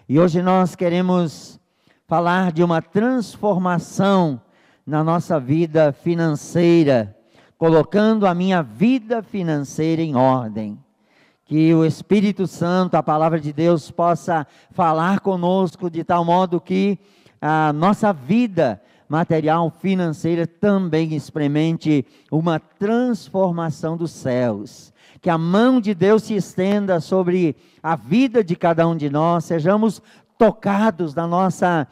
E hoje nós queremos falar de uma transformação na nossa vida financeira, colocando a minha vida financeira em ordem. Que o Espírito Santo, a palavra de Deus, possa falar conosco de tal modo que a nossa vida material, financeira, também experimente uma transformação dos céus. Que a mão de Deus se estenda sobre a vida de cada um de nós, sejamos tocados na nossa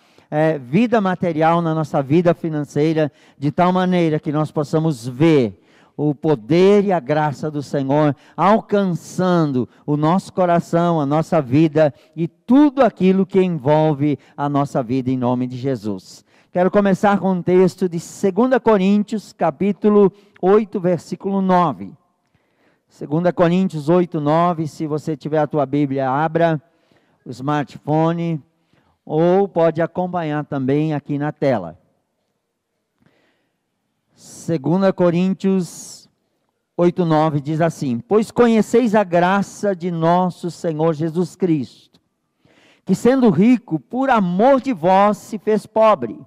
vida material, na nossa vida financeira, de tal maneira que nós possamos ver o poder e a graça do Senhor alcançando o nosso coração, a nossa vida e tudo aquilo que envolve a nossa vida, em nome de Jesus. Quero começar com um texto de 2 Coríntios, capítulo 8, versículo 9. 2 Coríntios 8, 9, se você tiver a tua Bíblia, abra o smartphone, ou pode acompanhar também aqui na tela. 2 Coríntios 8, 9 diz assim: Pois conheceis a graça de nosso Senhor Jesus Cristo, que sendo rico, por amor de vós se fez pobre,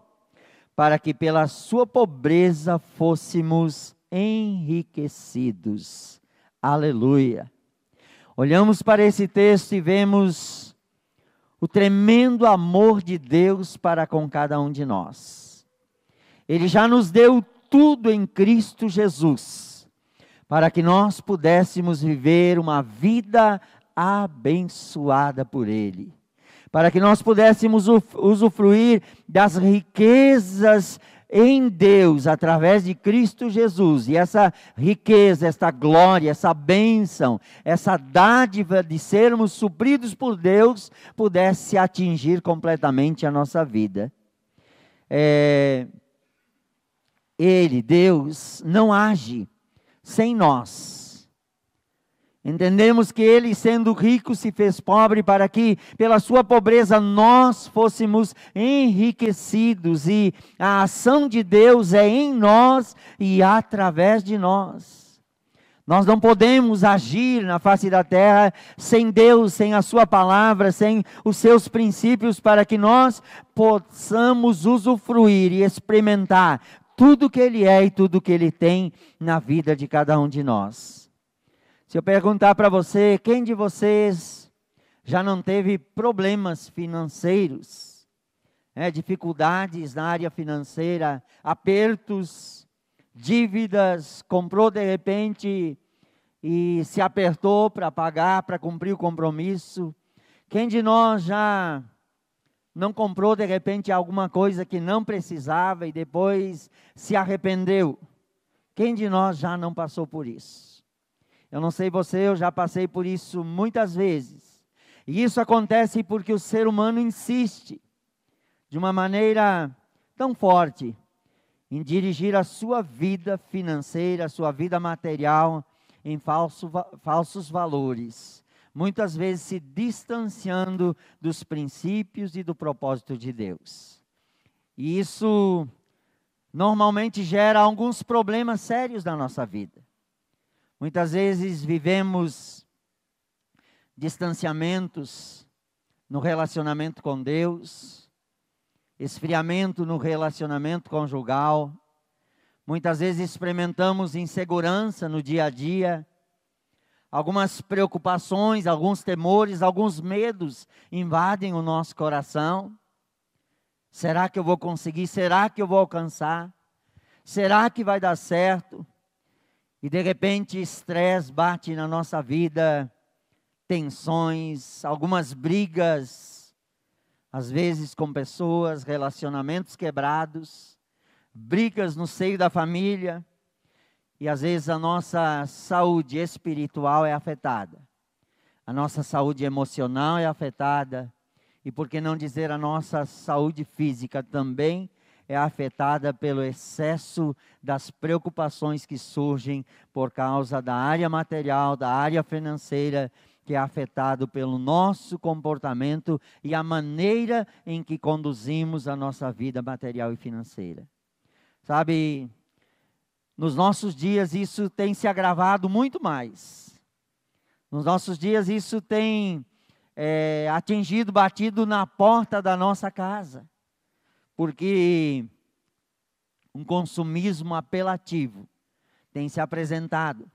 para que pela sua pobreza fôssemos enriquecidos. Aleluia! Olhamos para esse texto e vemos o tremendo amor de Deus para com cada um de nós. Ele já nos deu tudo em Cristo Jesus, para que nós pudéssemos viver uma vida abençoada por Ele, para que nós pudéssemos usufruir das riquezas em Deus, através de Cristo Jesus, e essa riqueza, essa glória, essa bênção, essa dádiva de sermos supridos por Deus, pudesse atingir completamente a nossa vida. Ele, Deus, não age sem nós. Entendemos que Ele, sendo rico, se fez pobre para que, pela sua pobreza, nós fôssemos enriquecidos. E a ação de Deus é em nós e através de nós. Nós não podemos agir na face da terra sem Deus, sem a sua palavra, sem os seus princípios, para que nós possamos usufruir e experimentar tudo que Ele é e tudo que Ele tem na vida de cada um de nós. Se eu perguntar para você, quem de vocês já não teve problemas financeiros, dificuldades na área financeira, apertos, dívidas, comprou de repente e se apertou para pagar, para cumprir o compromisso? Quem de nós já não comprou de repente alguma coisa que não precisava e depois se arrependeu? Quem de nós já não passou por isso? Eu não sei você, eu já passei por isso muitas vezes. E isso acontece porque o ser humano insiste, de uma maneira tão forte, em dirigir a sua vida financeira, a sua vida material, em falsos valores. Muitas vezes se distanciando dos princípios e do propósito de Deus. E isso normalmente gera alguns problemas sérios na nossa vida. Muitas vezes vivemos distanciamentos no relacionamento com Deus, esfriamento no relacionamento conjugal. Muitas vezes experimentamos insegurança no dia a dia, algumas preocupações, alguns temores, alguns medos invadem o nosso coração. Será que eu vou conseguir? Será que eu vou alcançar? Será que vai dar certo? E de repente estresse bate na nossa vida, tensões, algumas brigas, às vezes com pessoas, relacionamentos quebrados, brigas no seio da família, e às vezes a nossa saúde espiritual é afetada, a nossa saúde emocional é afetada, e por que não dizer a nossa saúde física também é afetada pelo excesso das preocupações que surgem por causa da área material, da área financeira, que é afetado pelo nosso comportamento e a maneira em que conduzimos a nossa vida material e financeira. Sabe, nos nossos dias isso tem se agravado muito mais. Nos nossos dias isso tem atingido, batido na porta da nossa casa, porque um consumismo apelativo tem se apresentado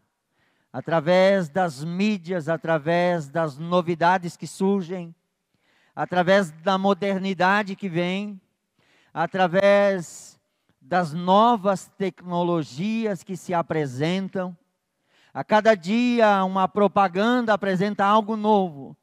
através das mídias, através das novidades que surgem, através da modernidade que vem, através das novas tecnologias que se apresentam. A cada dia uma propaganda apresenta algo novo.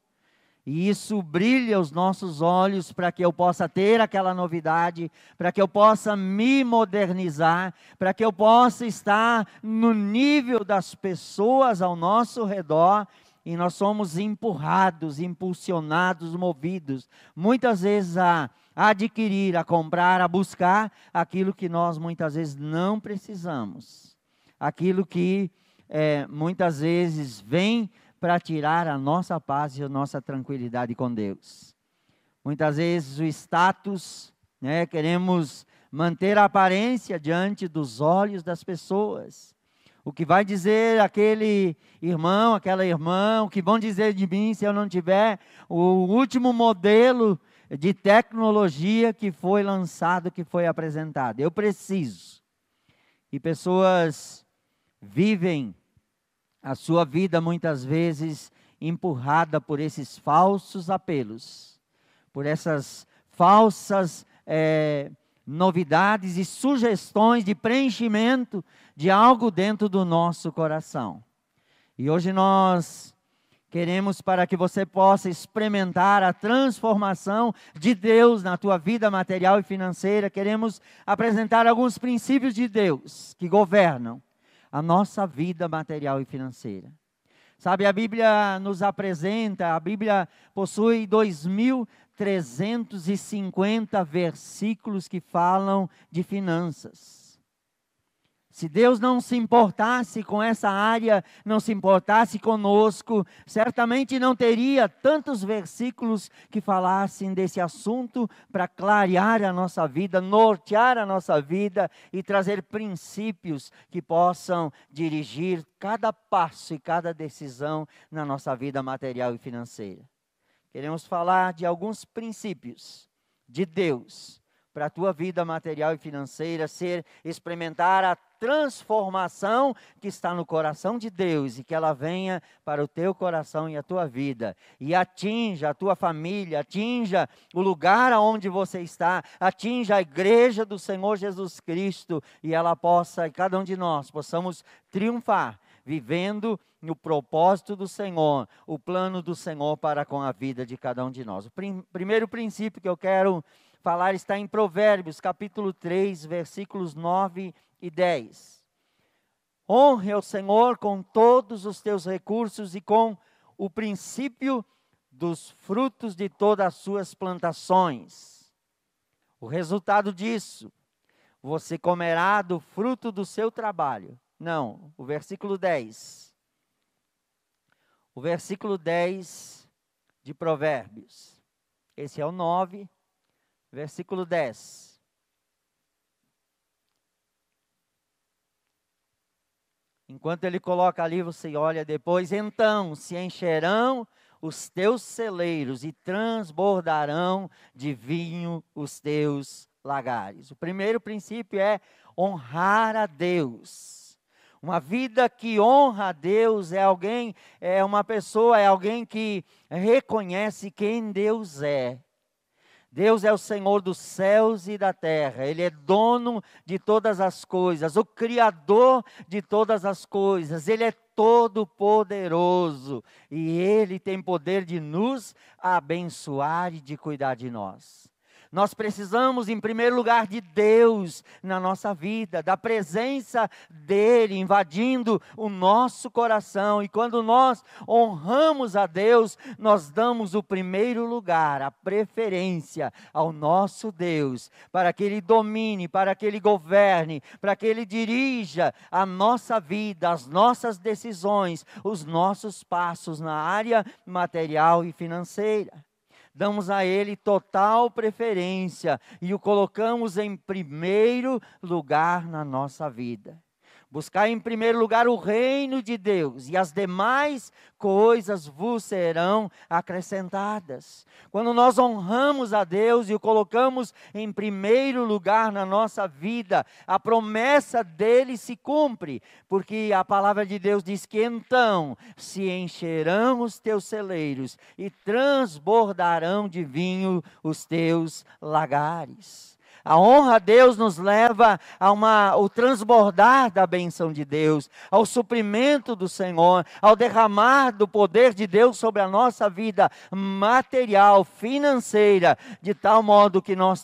E isso brilha os nossos olhos para que eu possa ter aquela novidade, para que eu possa me modernizar, para que eu possa estar no nível das pessoas ao nosso redor. E nós somos empurrados, impulsionados, movidos, muitas vezes a adquirir, a comprar, a buscar aquilo que nós muitas vezes não precisamos. Aquilo que muitas vezes vem para tirar a nossa paz e a nossa tranquilidade com Deus. Muitas vezes o status, queremos manter a aparência diante dos olhos das pessoas. O que vai dizer aquele irmão, aquela irmã, o que vão dizer de mim se eu não tiver o último modelo de tecnologia que foi lançado, que foi apresentado. Eu preciso. E pessoas vivem a sua vida muitas vezes empurrada por esses falsos apelos, por essas falsas novidades e sugestões de preenchimento de algo dentro do nosso coração. E hoje nós queremos, para que você possa experimentar a transformação de Deus na tua vida material e financeira, queremos apresentar alguns princípios de Deus que governam a nossa vida material e financeira. Sabe, a Bíblia nos apresenta, a Bíblia possui 2.350 versículos que falam de finanças. Se Deus não se importasse com essa área, não se importasse conosco, certamente não teria tantos versículos que falassem desse assunto para clarear a nossa vida, nortear a nossa vida e trazer princípios que possam dirigir cada passo e cada decisão na nossa vida material e financeira. Queremos falar de alguns princípios de Deus para a tua vida material e financeira, experimentar a transformação que está no coração de Deus e que ela venha para o teu coração e a tua vida e atinja a tua família, atinja o lugar aonde você está, atinja a igreja do Senhor Jesus Cristo e ela possa, e cada um de nós possamos triunfar, vivendo no propósito do Senhor, o plano do Senhor para com a vida de cada um de nós. O primeiro princípio que eu quero falar está em Provérbios, capítulo 3, versículos 9 e 10. Honre ao Senhor com todos os teus recursos e com o princípio dos frutos de todas as suas plantações. O resultado disso, você comerá do fruto do seu trabalho. Não, o versículo 10. O versículo 10 de Provérbios. Esse é o 9. Versículo 10. Enquanto ele coloca ali, você olha depois. Então se encherão os teus celeiros e transbordarão de vinho os teus lagares. O primeiro princípio é honrar a Deus. Uma vida que honra a Deus é alguém que reconhece quem Deus é. Deus é o Senhor dos céus e da terra, Ele é dono de todas as coisas, o Criador de todas as coisas, Ele é todo poderoso e Ele tem poder de nos abençoar e de cuidar de nós. Nós precisamos, em primeiro lugar, de Deus na nossa vida, da presença dEle invadindo o nosso coração. E quando nós honramos a Deus, nós damos o primeiro lugar, a preferência ao nosso Deus, para que Ele domine, para que Ele governe, para que Ele dirija a nossa vida, as nossas decisões, os nossos passos na área material e financeira. Damos a Ele total preferência e o colocamos em primeiro lugar na nossa vida. Buscai em primeiro lugar o reino de Deus, e as demais coisas vos serão acrescentadas. Quando nós honramos a Deus e o colocamos em primeiro lugar na nossa vida, a promessa dele se cumpre, porque a palavra de Deus diz que então se encherão os teus celeiros e transbordarão de vinho os teus lagares. A honra a Deus nos leva ao transbordar da bênção de Deus, ao suprimento do Senhor, ao derramar do poder de Deus sobre a nossa vida material, financeira, de tal modo que nós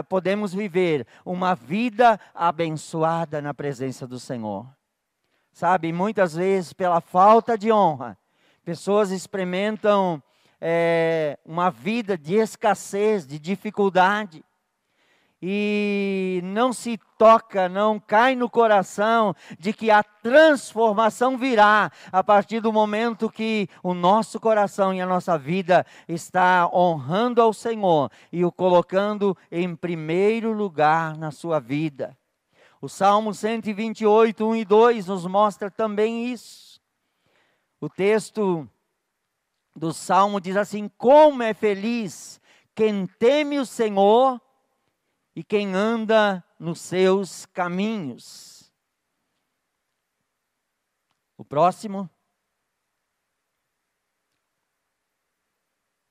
podemos viver uma vida abençoada na presença do Senhor. Sabe, muitas vezes pela falta de honra, pessoas experimentam uma vida de escassez, de dificuldade. E não se toca, não cai no coração de que a transformação virá a partir do momento que o nosso coração e a nossa vida está honrando ao Senhor e o colocando em primeiro lugar na sua vida. O Salmo 128, 1 e 2 nos mostra também isso. O texto do Salmo diz assim: como é feliz quem teme o Senhor e quem anda nos seus caminhos. O próximo.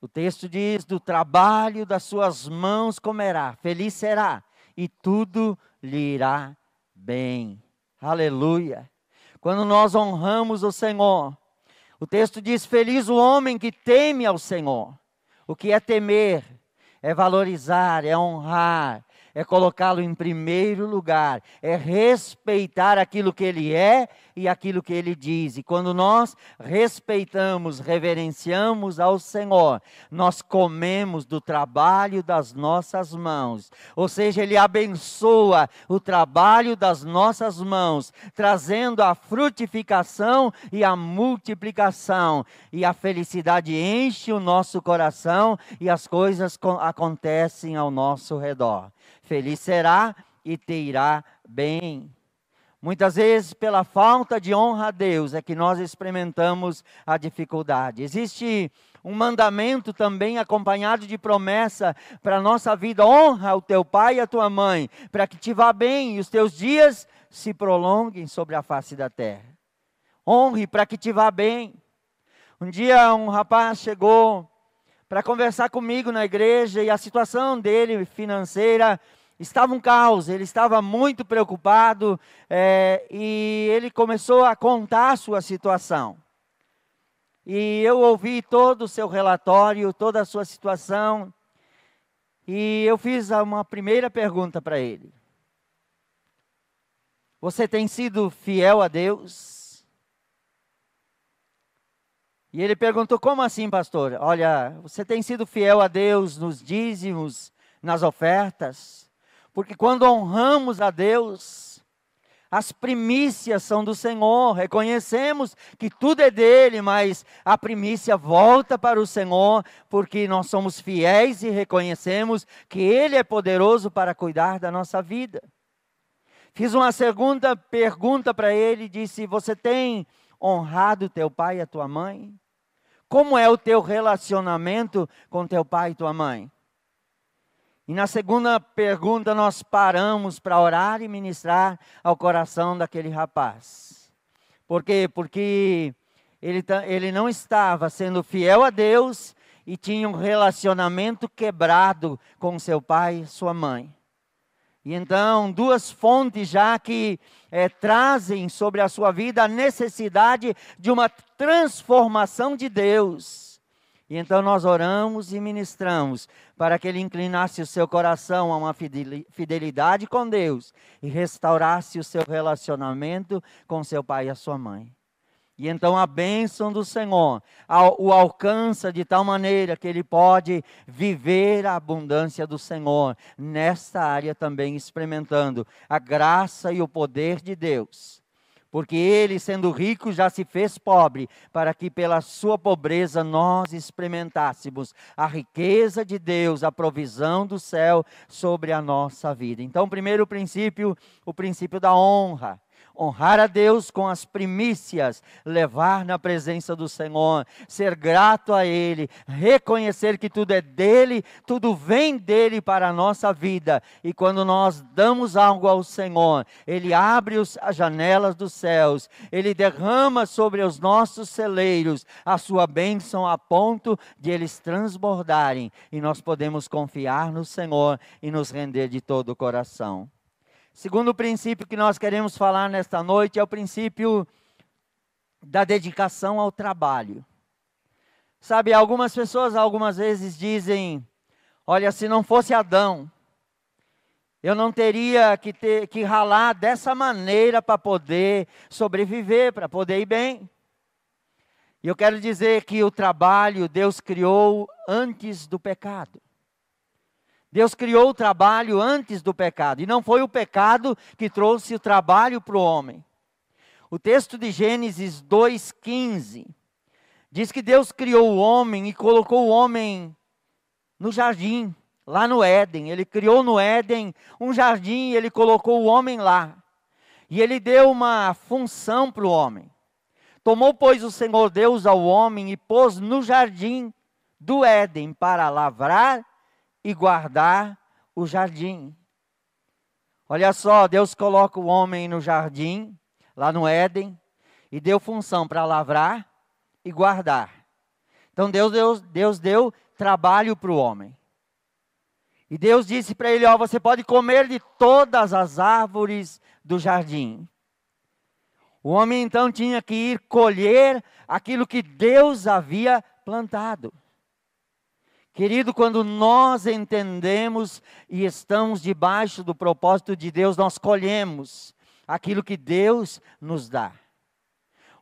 O texto diz: do trabalho das suas mãos comerá, feliz será, e tudo lhe irá bem. Aleluia. Quando nós honramos o Senhor, o texto diz: feliz o homem que teme ao Senhor. O que é temer? É valorizar, é honrar, é colocá-lo em primeiro lugar, é respeitar aquilo que Ele é e aquilo que Ele diz. E quando nós respeitamos, reverenciamos ao Senhor, nós comemos do trabalho das nossas mãos. Ou seja, Ele abençoa o trabalho das nossas mãos, trazendo a frutificação e a multiplicação. E a felicidade enche o nosso coração e as coisas acontecem ao nosso redor. Feliz será e te irá bem. Muitas vezes, pela falta de honra a Deus, é que nós experimentamos a dificuldade. Existe um mandamento também acompanhado de promessa para a nossa vida: honra o teu pai e a tua mãe, para que te vá bem e os teus dias se prolonguem sobre a face da terra. Honre para que te vá bem. Um dia um rapaz chegou para conversar comigo na igreja e a situação dele financeira estava um caos. Ele estava muito preocupado e ele começou a contar a sua situação. E eu ouvi todo o seu relatório, toda a sua situação, e eu fiz uma primeira pergunta para ele: você tem sido fiel a Deus? E ele perguntou: como assim, pastor? Olha, você tem sido fiel a Deus nos dízimos, nas ofertas? Porque quando honramos a Deus, as primícias são do Senhor. Reconhecemos que tudo é dele, mas a primícia volta para o Senhor, porque nós somos fiéis e reconhecemos que Ele é poderoso para cuidar da nossa vida. Fiz uma segunda pergunta para ele, disse: você tem honrado teu pai e a tua mãe? Como é o teu relacionamento com teu pai e tua mãe? E na segunda pergunta nós paramos para orar e ministrar ao coração daquele rapaz. Por quê? Porque ele não estava sendo fiel a Deus e tinha um relacionamento quebrado com seu pai e sua mãe. E então, duas fontes já que trazem sobre a sua vida a necessidade de uma transformação de Deus. E então nós oramos e ministramos para que ele inclinasse o seu coração a uma fidelidade com Deus e restaurasse o seu relacionamento com seu pai e a sua mãe. E então a bênção do Senhor o alcança de tal maneira que ele pode viver a abundância do Senhor nesta área também, experimentando a graça e o poder de Deus. Porque ele, sendo rico, já se fez pobre, para que pela sua pobreza nós experimentássemos a riqueza de Deus, a provisão do céu sobre a nossa vida. Então, primeiro princípio, o princípio da honra. honrar a Deus com as primícias, levar na presença do Senhor, ser grato a Ele, reconhecer que tudo é dEle, tudo vem dEle para a nossa vida. E quando nós damos algo ao Senhor, Ele abre as janelas dos céus, Ele derrama sobre os nossos celeiros a sua bênção a ponto de eles transbordarem. E nós podemos confiar no Senhor e nos render de todo o coração. Segundo princípio que nós queremos falar nesta noite é o princípio da dedicação ao trabalho. Sabe, algumas pessoas algumas vezes dizem, olha, se não fosse Adão, eu não teria que ralar dessa maneira para poder sobreviver, para poder ir bem. E eu quero dizer que o trabalho Deus criou antes do pecado. Deus criou o trabalho antes do pecado, e não foi o pecado que trouxe o trabalho para o homem. O texto de Gênesis 2,15 diz que Deus criou o homem e colocou o homem no jardim, lá no Éden. Ele criou no Éden um jardim e ele colocou o homem lá. E ele deu uma função para o homem. Tomou, pois, o Senhor Deus ao homem e pôs no jardim do Éden para lavrar e guardar o jardim. Olha só, Deus coloca o homem no jardim, lá no Éden, e deu função para lavrar e guardar. Então Deus deu trabalho para o homem. E Deus disse para ele, ó, você pode comer de todas as árvores do jardim. O homem então tinha que ir colher aquilo que Deus havia plantado. Querido, quando nós entendemos e estamos debaixo do propósito de Deus, nós colhemos aquilo que Deus nos dá.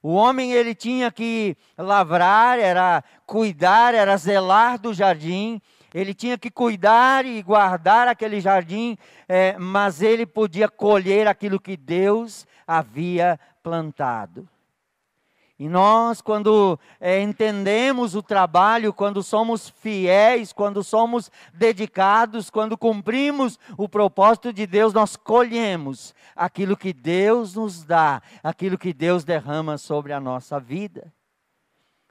O homem, ele tinha que lavrar, era cuidar, era zelar do jardim. Ele tinha que cuidar e guardar aquele jardim, mas ele podia colher aquilo que Deus havia plantado. E nós, quando entendemos o trabalho, quando somos fiéis, quando somos dedicados, quando cumprimos o propósito de Deus, nós colhemos aquilo que Deus nos dá, aquilo que Deus derrama sobre a nossa vida.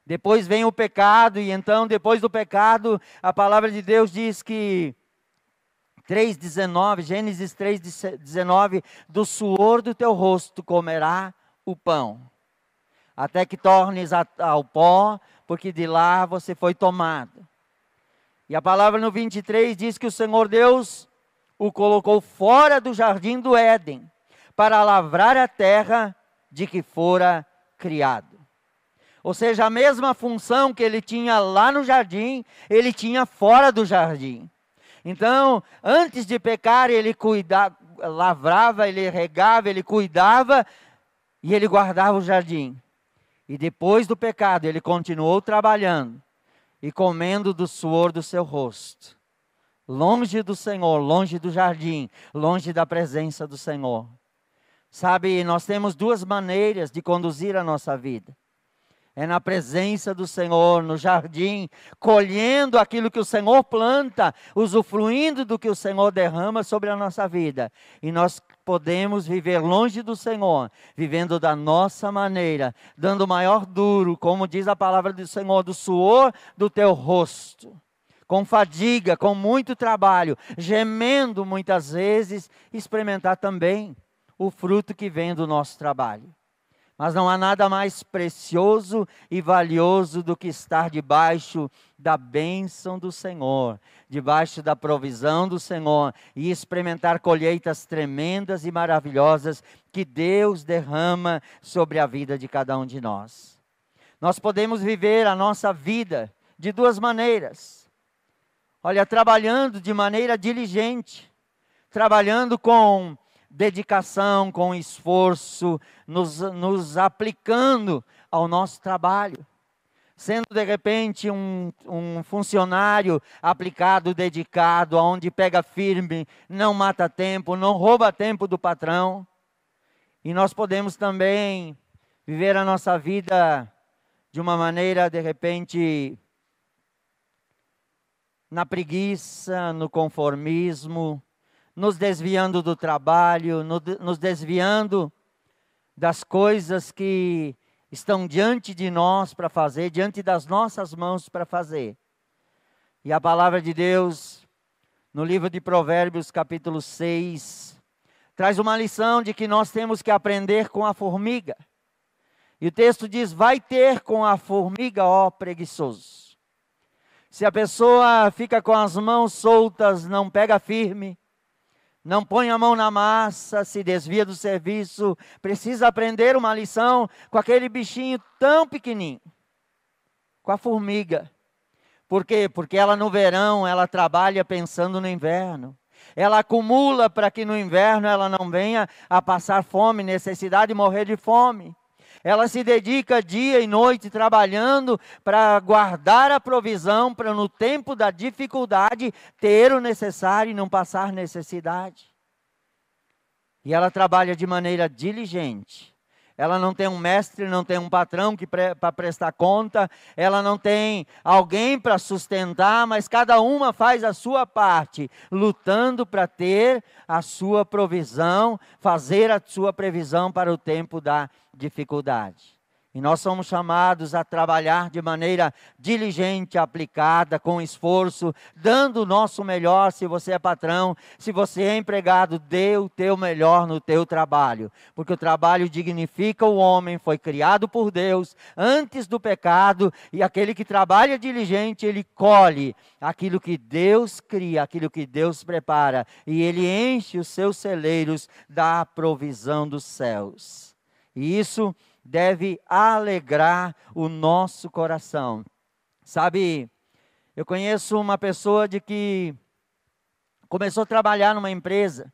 Depois vem o pecado, e então, depois do pecado, a palavra de Deus diz que, 3,19, Gênesis 3,19, do suor do teu rosto comerá o pão, até que tornes ao pó, porque de lá você foi tomado. E a palavra no 23 diz que o Senhor Deus o colocou fora do jardim do Éden, para lavrar a terra de que fora criado. Ou seja, a mesma função que ele tinha lá no jardim, ele tinha fora do jardim. Então, antes de pecar, ele lavrava, ele regava, ele cuidava e ele guardava o jardim. E depois do pecado, ele continuou trabalhando e comendo do suor do seu rosto. Longe do Senhor, longe do jardim, longe da presença do Senhor. Sabe, nós temos duas maneiras de conduzir a nossa vida. É na presença do Senhor, no jardim, colhendo aquilo que o Senhor planta, usufruindo do que o Senhor derrama sobre a nossa vida. E nós podemos viver longe do Senhor, vivendo da nossa maneira, dando maior duro, como diz a palavra do Senhor, do suor do teu rosto. Com fadiga, com muito trabalho, gemendo muitas vezes, experimentar também o fruto que vem do nosso trabalho. Mas não há nada mais precioso e valioso do que estar debaixo da bênção do Senhor, debaixo da provisão do Senhor e experimentar colheitas tremendas e maravilhosas que Deus derrama sobre a vida de cada um de nós. Nós podemos viver a nossa vida de duas maneiras. Olha, trabalhando de maneira diligente, trabalhando com dedicação, com esforço, nos aplicando ao nosso trabalho. Sendo de repente um funcionário aplicado, dedicado, onde pega firme, não mata tempo, não rouba tempo do patrão. E nós podemos também viver a nossa vida de uma maneira, de repente, na preguiça, no conformismo, nos desviando do trabalho, nos desviando das coisas que estão diante de nós para fazer, diante das nossas mãos para fazer. E a palavra de Deus, no livro de Provérbios, capítulo 6, traz uma lição de que nós temos que aprender com a formiga. E o texto diz: vai ter com a formiga, ó preguiçoso. Se a pessoa fica com as mãos soltas, não pega firme, não põe a mão na massa, se desvia do serviço, precisa aprender uma lição com aquele bichinho tão pequenininho, com a formiga. Por quê? Porque ela no verão, ela trabalha pensando no inverno. Ela acumula para que no inverno ela não venha a passar fome, necessidade de morrer de fome. Ela se dedica dia e noite trabalhando para guardar a provisão, para no tempo da dificuldade ter o necessário e não passar necessidade. E ela trabalha de maneira diligente. Ela não tem um mestre, não tem um patrão para prestar conta, ela não tem alguém para sustentar, mas cada uma faz a sua parte, lutando para ter a sua provisão, fazer a sua previsão para o tempo da dificuldade. E nós somos chamados a trabalhar de maneira diligente, aplicada, com esforço, dando o nosso melhor. Se você é patrão, se você é empregado, dê o teu melhor no teu trabalho. Porque o trabalho dignifica o homem, foi criado por Deus antes do pecado. E aquele que trabalha diligente, ele colhe aquilo que Deus cria, aquilo que Deus prepara. E ele enche os seus celeiros da provisão dos céus. E isso deve alegrar o nosso coração. Sabe, eu conheço uma pessoa de que começou a trabalhar numa empresa,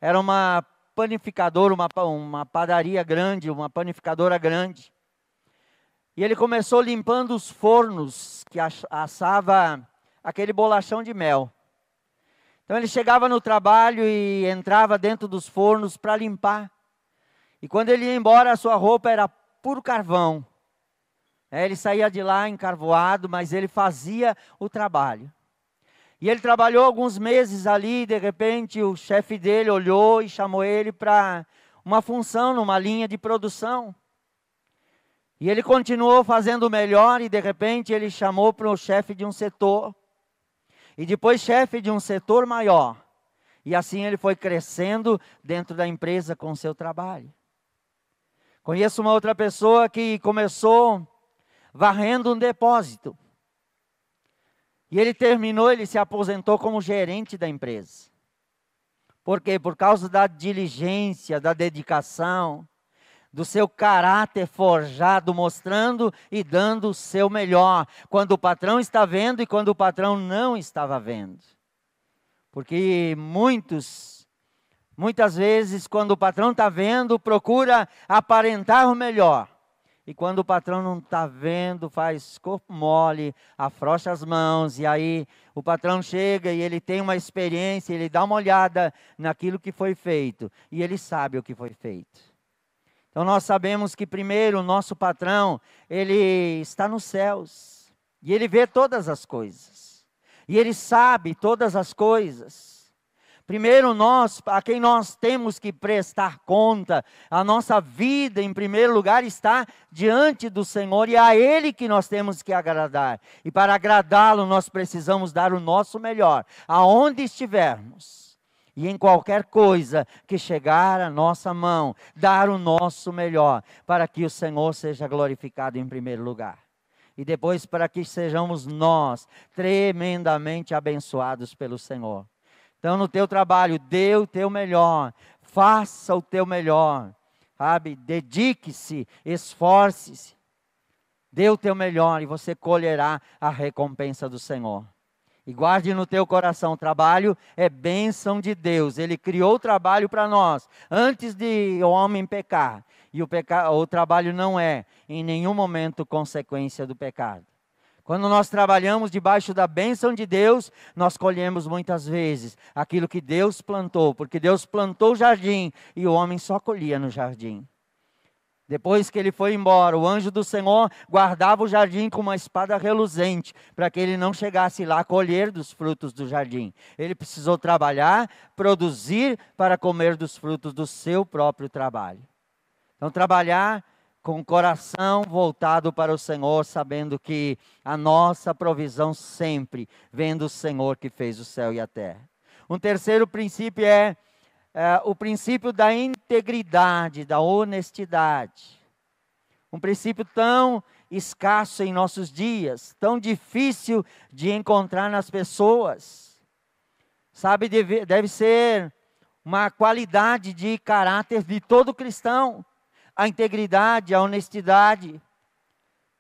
era uma panificadora, uma padaria grande, uma panificadora grande. E ele começou limpando os fornos que assava aquele bolachão de mel. Então ele chegava no trabalho e entrava dentro dos fornos para limpar. E quando ele ia embora, a sua roupa era puro carvão. Ele saía de lá encarvoado, mas ele fazia o trabalho. E ele trabalhou alguns meses ali, e de repente o chefe dele olhou e chamou ele para uma função numa linha de produção. E ele continuou fazendo o melhor e de repente ele chamou para o chefe de um setor. E depois chefe de um setor maior. E assim ele foi crescendo dentro da empresa com o seu trabalho. Conheço uma outra pessoa que começou varrendo um depósito. E ele se aposentou como gerente da empresa. Por quê? Por causa da diligência, da dedicação, do seu caráter forjado, mostrando e dando o seu melhor. Quando o patrão está vendo e quando o patrão não estava vendo. Porque muitas vezes, quando o patrão está vendo, procura aparentar o melhor. E quando o patrão não está vendo, faz corpo mole, afrouxa as mãos. E aí o patrão chega e ele tem uma experiência, ele dá uma olhada naquilo que foi feito. E ele sabe o que foi feito. Então nós sabemos que primeiro o nosso patrão, ele está nos céus. E ele vê todas as coisas. E ele sabe todas as coisas. Primeiro a quem nós temos que prestar conta, a nossa vida em primeiro lugar está diante do Senhor e é a Ele que nós temos que agradar. E para agradá-lo nós precisamos dar o nosso melhor, aonde estivermos. E em qualquer coisa que chegar à nossa mão, dar o nosso melhor, para que o Senhor seja glorificado em primeiro lugar. E depois para que sejamos nós tremendamente abençoados pelo Senhor. Então, no teu trabalho, dê o teu melhor, faça o teu melhor, sabe? Dedique-se, esforce-se, dê o teu melhor e você colherá a recompensa do Senhor. E guarde no teu coração, o trabalho é bênção de Deus, Ele criou o trabalho para nós, antes de o homem pecar. E o trabalho não é, em nenhum momento, consequência do pecado. Quando nós trabalhamos debaixo da bênção de Deus, nós colhemos muitas vezes aquilo que Deus plantou, porque Deus plantou o jardim e o homem só colhia no jardim. Depois que ele foi embora, o anjo do Senhor guardava o jardim com uma espada reluzente, para que ele não chegasse lá a colher dos frutos do jardim. Ele precisou trabalhar, produzir para comer dos frutos do seu próprio trabalho. Então, trabalhar com o coração voltado para o Senhor, sabendo que a nossa provisão sempre vem do Senhor que fez o céu e a terra. Um terceiro princípio é o princípio da integridade, da honestidade. Um princípio tão escasso em nossos dias, tão difícil de encontrar nas pessoas. Sabe, deve ser uma qualidade de caráter de todo cristão. A integridade, a honestidade.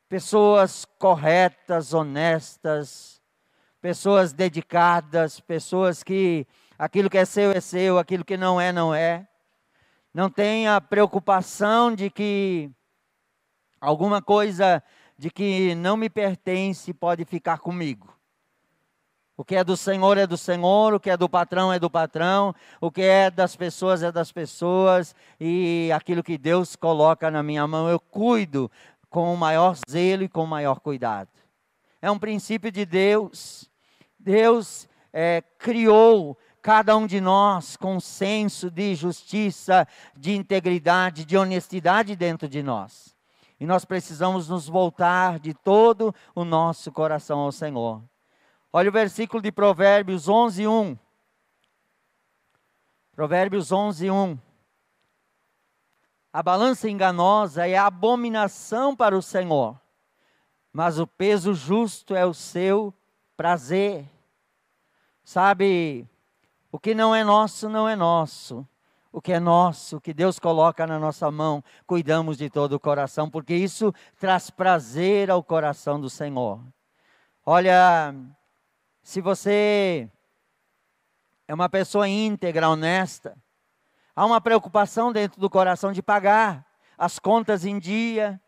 Pessoas corretas, honestas, pessoas dedicadas, pessoas que aquilo que é seu, aquilo que não é, não é. Não tem a preocupação de que alguma coisa de que não me pertence pode ficar comigo. O que é do Senhor, o que é do patrão, o que é das pessoas, e aquilo que Deus coloca na minha mão, eu cuido com o maior zelo e com o maior cuidado. É um princípio de Deus. Deus criou cada um de nós com um senso de justiça, de integridade, de honestidade dentro de nós. E nós precisamos nos voltar de todo o nosso coração ao Senhor. Olha o versículo de Provérbios 11:1. Provérbios 11:1. A balança enganosa é a abominação para o Senhor, mas o peso justo é o seu prazer. Sabe, o que não é nosso, não é nosso. O que é nosso, o que Deus coloca na nossa mão, cuidamos de todo o coração, porque isso traz prazer ao coração do Senhor. Olha, se você é uma pessoa íntegra, honesta, há uma preocupação dentro do coração de pagar as contas em dia,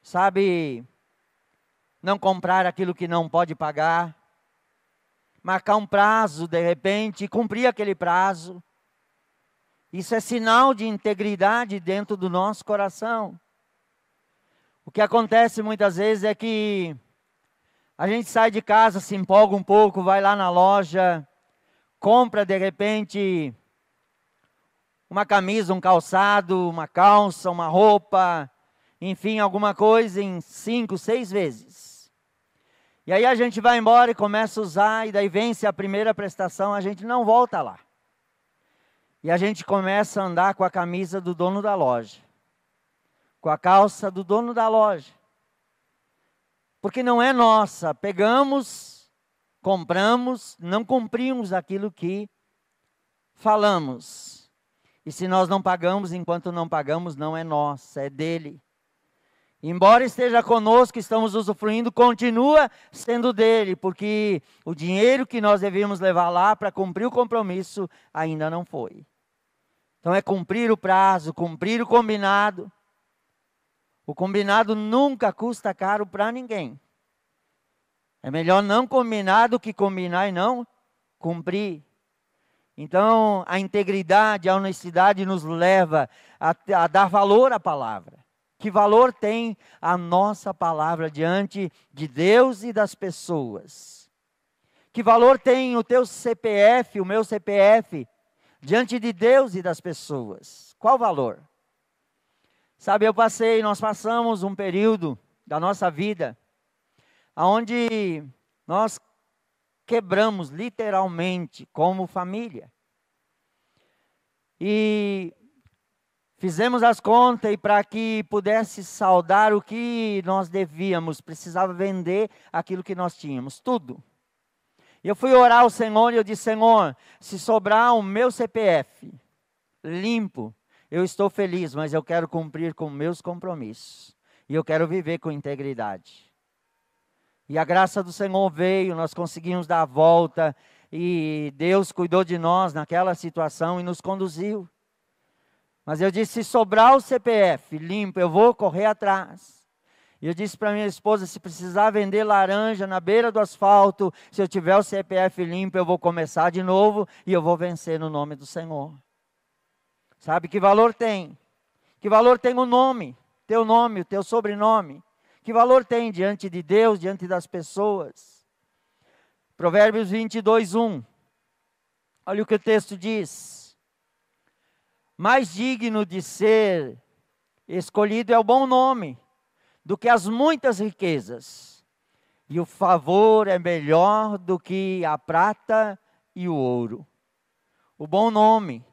sabe, não comprar aquilo que não pode pagar, marcar um prazo, de repente, cumprir aquele prazo. Isso é sinal de integridade dentro do nosso coração. O que acontece muitas vezes é que a gente sai de casa, se empolga um pouco, vai lá na loja, compra de repente uma camisa, um calçado, uma calça, uma roupa, enfim, alguma coisa em 5, 6 vezes. E aí a gente vai embora e começa a usar, e daí vence a primeira prestação, a gente não volta lá. E a gente começa a andar com a camisa do dono da loja, com a calça do dono da loja. Porque não é nossa, pegamos, compramos, não cumprimos aquilo que falamos. E se nós não pagamos, enquanto não pagamos, não é nossa, é dele. Embora esteja conosco, estamos usufruindo, continua sendo dele, porque o dinheiro que nós devíamos levar lá para cumprir o compromisso ainda não foi. Então é cumprir o prazo, cumprir o combinado. O combinado nunca custa caro para ninguém. É melhor não combinar do que combinar e não cumprir. Então, a integridade, a honestidade nos leva a dar valor à palavra. Que valor tem a nossa palavra diante de Deus e das pessoas? Que valor tem o teu CPF, o meu CPF, diante de Deus e das pessoas? Qual valor? Sabe, nós passamos um período da nossa vida onde nós quebramos literalmente como família. E fizemos as contas e para que pudesse saldar o que nós devíamos, precisava vender aquilo que nós tínhamos, tudo. E eu fui orar ao Senhor e eu disse: Senhor, se sobrar o meu CPF limpo, eu estou feliz, mas eu quero cumprir com meus compromissos. E eu quero viver com integridade. E a graça do Senhor veio, nós conseguimos dar a volta. E Deus cuidou de nós naquela situação e nos conduziu. Mas eu disse: se sobrar o CPF limpo, eu vou correr atrás. E eu disse para minha esposa: se precisar vender laranja na beira do asfalto, se eu tiver o CPF limpo, eu vou começar de novo e eu vou vencer no nome do Senhor. Sabe que valor tem? Que valor tem o nome, o teu sobrenome? Que valor tem diante de Deus, diante das pessoas? Provérbios 22:1. Olha o que o texto diz. Mais digno de ser escolhido é o bom nome do que as muitas riquezas. E o favor é melhor do que a prata e o ouro. O bom nome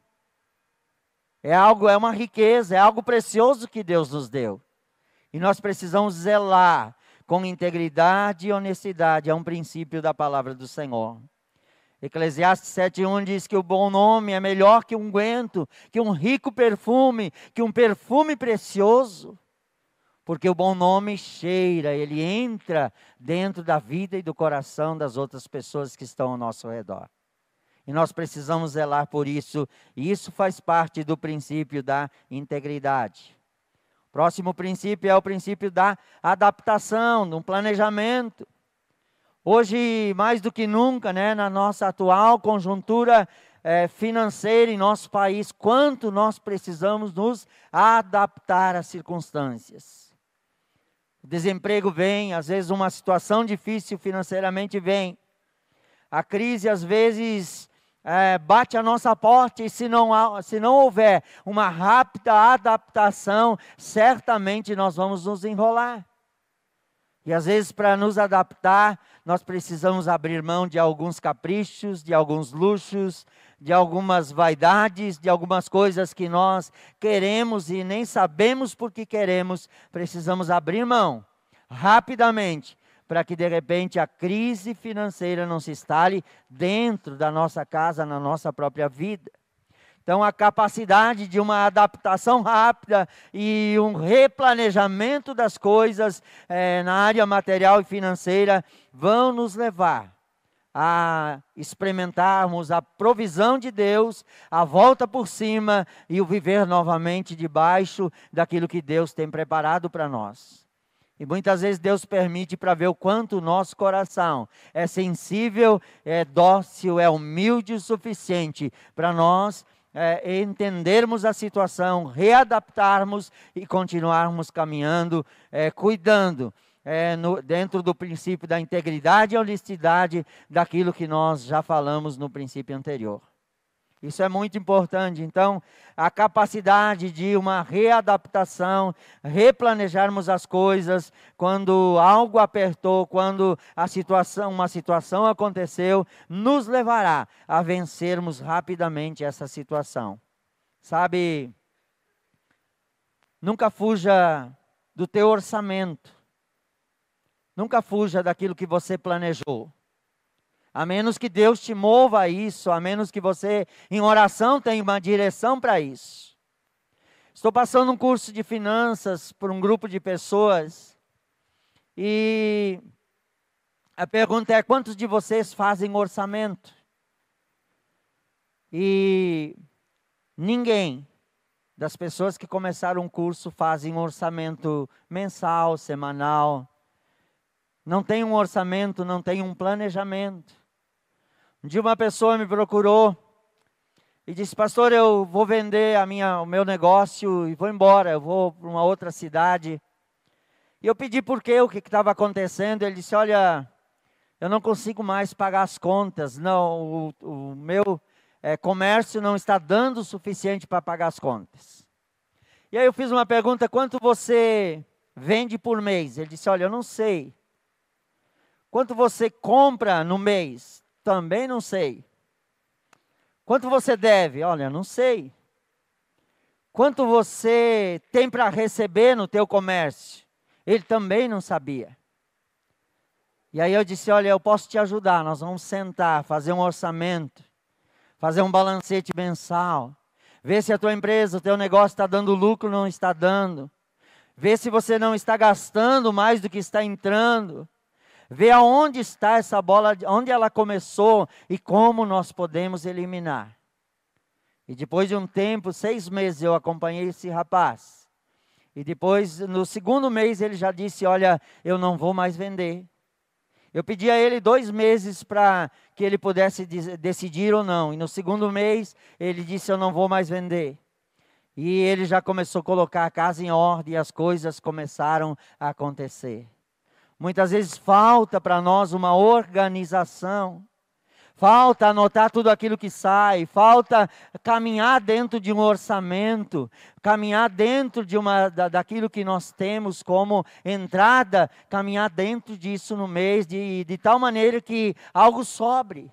é uma riqueza, é algo precioso que Deus nos deu. E nós precisamos zelar com integridade e honestidade. É um princípio da palavra do Senhor. Eclesiastes 7:1 diz que o bom nome é melhor que um unguento, que um rico perfume, que um perfume precioso. Porque o bom nome cheira, ele entra dentro da vida e do coração das outras pessoas que estão ao nosso redor. E nós precisamos zelar por isso, e isso faz parte do princípio da integridade. O próximo princípio é o princípio da adaptação, do planejamento. Hoje, mais do que nunca, na nossa atual conjuntura financeira em nosso país, quanto nós precisamos nos adaptar às circunstâncias. O desemprego vem, às vezes uma situação difícil financeiramente vem. A crise, às vezes, bate a nossa porta, e se não houver uma rápida adaptação, certamente nós vamos nos enrolar. E às vezes, para nos adaptar, nós precisamos abrir mão de alguns caprichos, de alguns luxos, de algumas vaidades, de algumas coisas que nós queremos e nem sabemos por que queremos. Precisamos abrir mão rapidamente, para que de repente a crise financeira não se instale dentro da nossa casa, na nossa própria vida. Então, a capacidade de uma adaptação rápida e um replanejamento das coisas na área material e financeira vão nos levar a experimentarmos a provisão de Deus, a volta por cima e o viver novamente debaixo daquilo que Deus tem preparado para nós. E muitas vezes Deus permite para ver o quanto o nosso coração é sensível, é dócil, é humilde o suficiente para nós entendermos a situação, readaptarmos e continuarmos caminhando, cuidando, dentro do princípio da integridade e honestidade daquilo que nós já falamos no princípio anterior. Isso é muito importante. Então, a capacidade de uma readaptação, replanejarmos as coisas, quando algo apertou, quando uma situação aconteceu, nos levará a vencermos rapidamente essa situação. Sabe, nunca fuja do teu orçamento. Nunca fuja daquilo que você planejou. A menos que Deus te mova a isso, a menos que você, em oração, tenha uma direção para isso. Estou passando um curso de finanças por um grupo de pessoas, e a pergunta é: quantos de vocês fazem orçamento? E ninguém das pessoas que começaram o curso fazem um orçamento mensal, semanal. Não tem um orçamento, não tem um planejamento. Um dia uma pessoa me procurou e disse: pastor, eu vou vender o meu negócio e vou embora, eu vou para uma outra cidade. E eu pedi o que estava acontecendo. Ele disse: olha, eu não consigo mais pagar as contas, não, o meu comércio não está dando o suficiente para pagar as contas. E aí eu fiz uma pergunta: quanto você vende por mês? Ele disse: olha, eu não sei. Quanto você compra no mês? Também não sei. Quanto você deve? Olha, não sei. Quanto você tem para receber no teu comércio? Ele também não sabia. E aí eu disse: olha, eu posso te ajudar, nós vamos sentar, fazer um orçamento, fazer um balancete mensal, ver se a tua empresa, o teu negócio está dando lucro ou não está dando, ver se você não está gastando mais do que está entrando, ver aonde está essa bola, onde ela começou e como nós podemos eliminar. E depois de um tempo, 6 meses, eu acompanhei esse rapaz. E depois, no segundo mês, ele já disse: olha, eu não vou mais vender. Eu pedi a ele 2 meses para que ele pudesse decidir ou não. E no segundo mês, ele disse: eu não vou mais vender. E ele já começou a colocar a casa em ordem e as coisas começaram a acontecer. Muitas vezes falta para nós uma organização. falta anotar tudo aquilo que sai, falta caminhar dentro de um orçamento, caminhar dentro de daquilo que nós temos como entrada, caminhar dentro disso no mês, de tal maneira que algo sobre.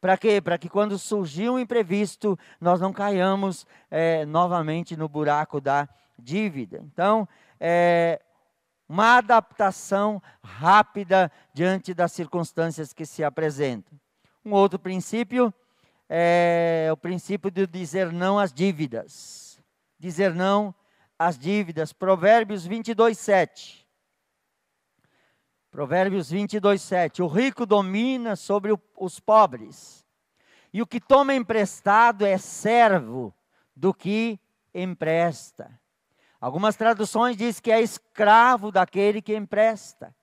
Para quê? Para que quando surgir um imprevisto, nós não caiamos novamente no buraco da dívida. Então, uma adaptação rápida diante das circunstâncias que se apresentam. Um outro princípio é o princípio de dizer não às dívidas. Dizer não às dívidas. Provérbios 22:7. Provérbios 22:7. O rico domina sobre os pobres, e o que toma emprestado é servo do que empresta. Algumas traduções dizem que é escravo daquele que empresta.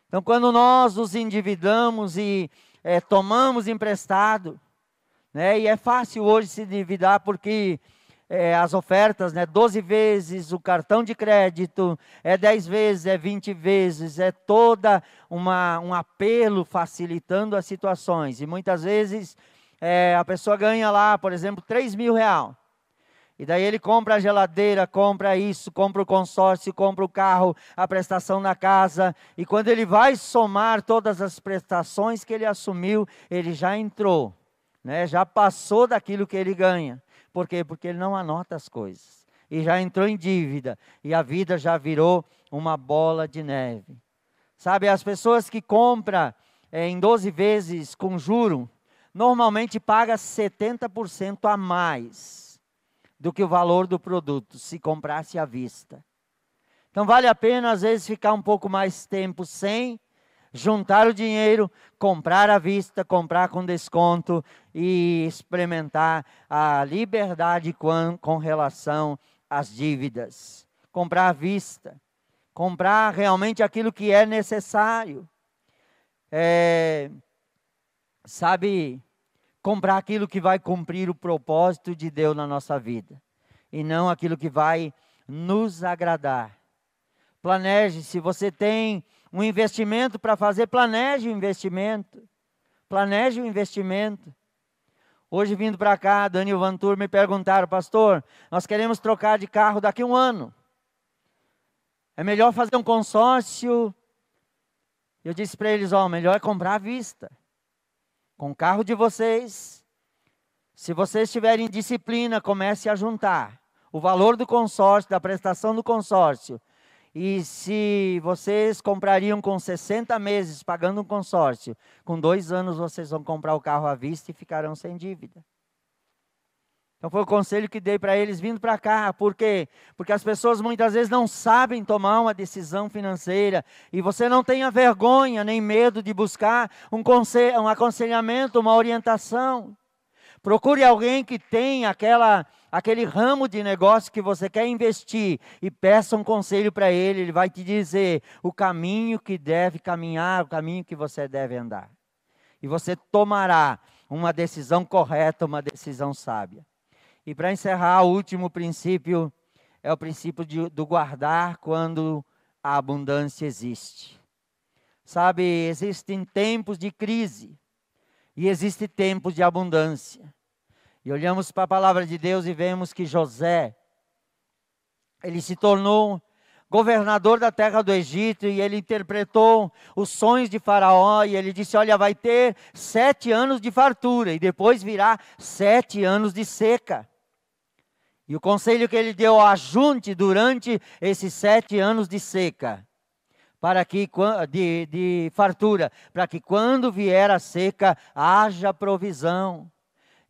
Então, quando nós nos endividamos e tomamos emprestado, né, e é fácil hoje se endividar porque as ofertas, 12 vezes o cartão de crédito, 10 vezes, 20 vezes, toda um apelo facilitando as situações. E muitas vezes a pessoa ganha lá, por exemplo, R$3.000. E daí ele compra a geladeira, compra isso, compra o consórcio, compra o carro, a prestação na casa. E quando ele vai somar todas as prestações que ele assumiu, ele já entrou, já passou daquilo que ele ganha. Por quê? Porque ele não anota as coisas. E já entrou em dívida. E a vida já virou uma bola de neve. Sabe, as pessoas que compram em 12 vezes com juro, normalmente pagam 70% a mais do que o valor do produto, se comprasse à vista. Então vale a pena, às vezes, ficar um pouco mais tempo sem juntar o dinheiro, comprar à vista, comprar com desconto e experimentar a liberdade com relação às dívidas. Comprar à vista, comprar realmente aquilo que é necessário. Comprar aquilo que vai cumprir o propósito de Deus na nossa vida, e não aquilo que vai nos agradar. Planeje, se você tem um investimento para fazer, planeje o investimento. Planeje o investimento. Hoje, vindo para cá, Dani e o Vantur me perguntaram: pastor, nós queremos trocar de carro daqui a um ano. É melhor fazer um consórcio? Eu disse para eles: melhor é comprar à vista. Com o carro de vocês, se vocês tiverem disciplina, comece a juntar o valor do consórcio, da prestação do consórcio. E se vocês comprariam com 60 meses pagando um consórcio, com 2 anos vocês vão comprar o carro à vista e ficarão sem dívida. Então foi o conselho que dei para eles vindo para cá. Por quê? Porque as pessoas muitas vezes não sabem tomar uma decisão financeira. E você não tenha vergonha nem medo de buscar um aconselhamento, uma orientação. Procure alguém que tenha aquele ramo de negócio que você quer investir e peça um conselho para ele. Ele vai te dizer o caminho que deve caminhar, o caminho que você deve andar. E você tomará uma decisão correta, uma decisão sábia. E para encerrar, o último princípio é o princípio do guardar quando a abundância existe. Sabe, existem tempos de crise e existem tempos de abundância. E olhamos para a palavra de Deus e vemos que José, ele se tornou governador da terra do Egito, e ele interpretou os sonhos de Faraó, e ele disse: olha, vai ter 7 anos de fartura, e depois virá 7 anos de seca. E o conselho que ele deu: ajunte durante esses 7 anos de seca, de fartura, para que quando vier a seca, haja provisão.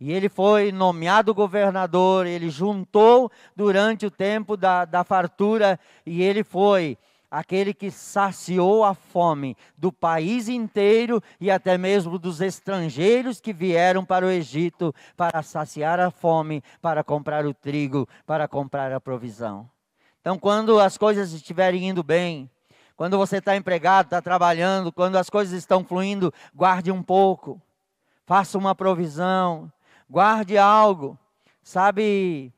E ele foi nomeado governador, ele juntou durante o tempo da fartura, e ele foi aquele que saciou a fome do país inteiro e até mesmo dos estrangeiros que vieram para o Egito para saciar a fome, para comprar o trigo, para comprar a provisão. Então, quando as coisas estiverem indo bem, quando você está empregado, está trabalhando, quando as coisas estão fluindo, guarde um pouco, faça uma provisão, guarde algo, sabe?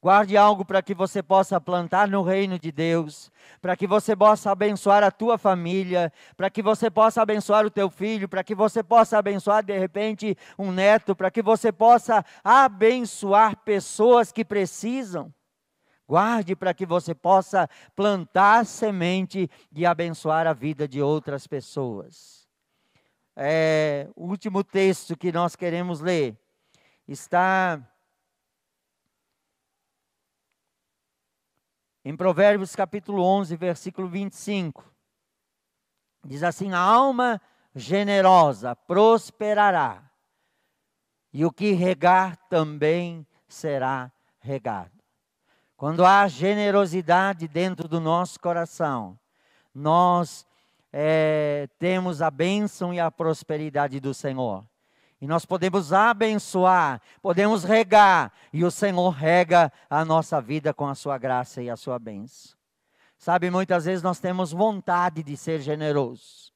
Guarde algo para que você possa plantar no reino de Deus, para que você possa abençoar a tua família, para que você possa abençoar o teu filho, para que você possa abençoar de repente um neto, para que você possa abençoar pessoas que precisam. Guarde para que você possa plantar semente e abençoar a vida de outras pessoas. O último texto que nós queremos ler está em Provérbios capítulo 11, versículo 25. Diz assim: a alma generosa prosperará, e o que regar também será regado. Quando há generosidade dentro do nosso coração, nós temos a bênção e a prosperidade do Senhor. E nós podemos abençoar, podemos regar, e o Senhor rega a nossa vida com a sua graça e a sua bênção. Sabe, muitas vezes nós temos vontade de ser generosos,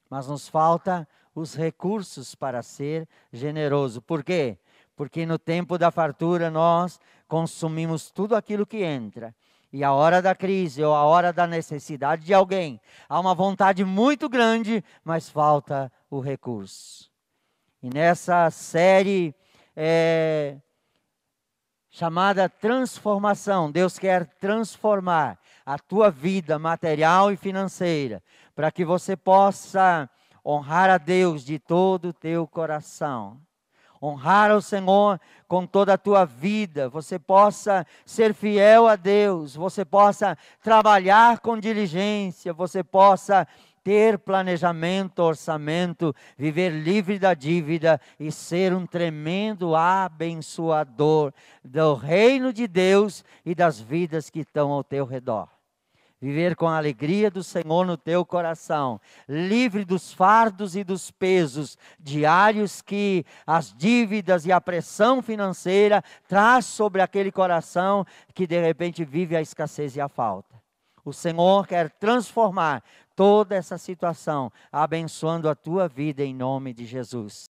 mas nos falta os recursos para ser generoso. Por quê? Porque no tempo da fartura nós consumimos tudo aquilo que entra. E a hora da crise ou a hora da necessidade de alguém, há uma vontade muito grande, mas falta o recurso. E nessa série chamada Transformação, Deus quer transformar a tua vida material e financeira, para que você possa honrar a Deus de todo o teu coração. Honrar ao Senhor com toda a tua vida, você possa ser fiel a Deus, você possa trabalhar com diligência, você possa ter planejamento, orçamento, viver livre da dívida e ser um tremendo abençoador do reino de Deus e das vidas que estão ao teu redor. Viver com a alegria do Senhor no teu coração, livre dos fardos e dos pesos diários que as dívidas e a pressão financeira traz sobre aquele coração que de repente vive a escassez e a falta. O Senhor quer transformar toda essa situação, abençoando a tua vida em nome de Jesus.